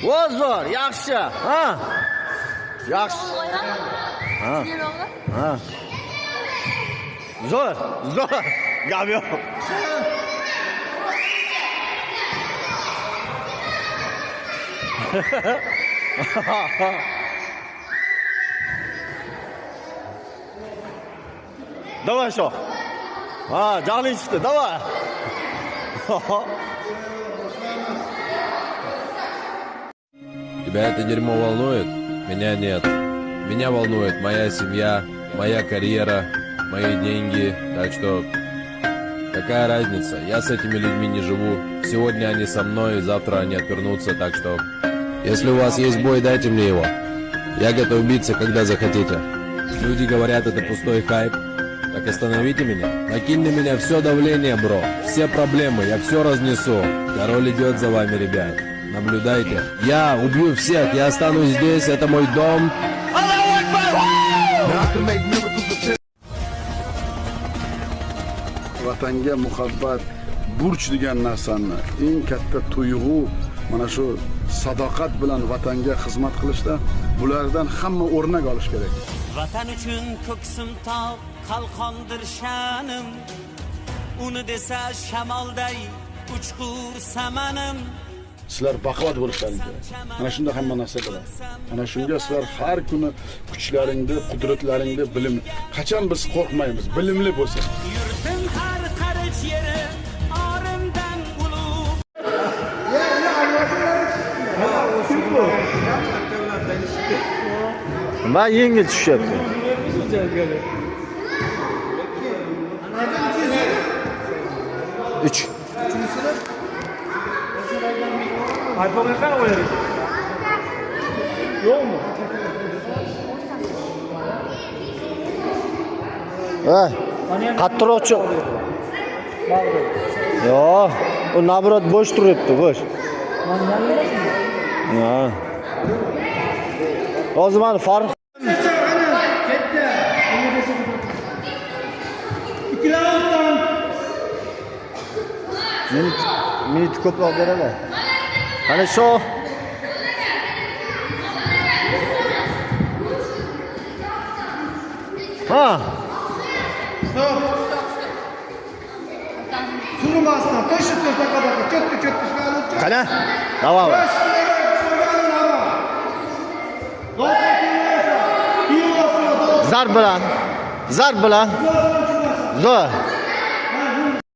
Zo'r, yaxshi. Ha. Yaxshi. Ha. Ha. Zo'r. Gap yo'q. Давай что? Jahling chiqdi, давай. Тебя это дерьмо волнует? Меня нет. Меня волнует моя семья, моя карьера, мои деньги. Так что какая разница? Я с этими людьми не живу. Сегодня они со мной, завтра они отвернутся. Так что если у вас есть бой, дайте мне его. Я готов биться, когда захотите. Люди говорят, это пустой хайп. Так остановите меня. Накинь на меня все давление, бро. Все проблемы, я все разнесу. Король идет за вами, ребят. Наблюдайте. Я убью всех, я останусь здесь, это мой дом. Vatanga muhabbat, burch degan narsani eng katta tuyg'u mana shu sadoqat bilan vatanga xizmat qilishda bulardan hamma o'rnak olish kerak. Vatan uchun ko'ksim tog' qalqondir sha'nim, uni desa shamolday uchqur samanim. Sizlar baquvvat bo'lishlaringiz kerak. Mana shunda hamma narsa bo'ladi. Mana shunga sizlar har kuni kuchlaringni, qudratlaringni bilim. Qachon biz qo'rqmaymiz, bilimli bo'lsak. Yurtim har qarich yeri orimdan ulug'. Ben yengil tushyapti. Üç. iPhone'ga qara qo'yadi. Yo'qmi? Qattiqroq chiq. Yo'q, u nabrot bo'sh turibdi, bo'sh. Ha. Hozir mana Farruh minut ko'proq beradi. Ana shu. Ha. Stop. Turmasdan qo'shib taqabaqa cho'tdi chiqarib. Qana? Davom. Zarb bilan. Zo'r.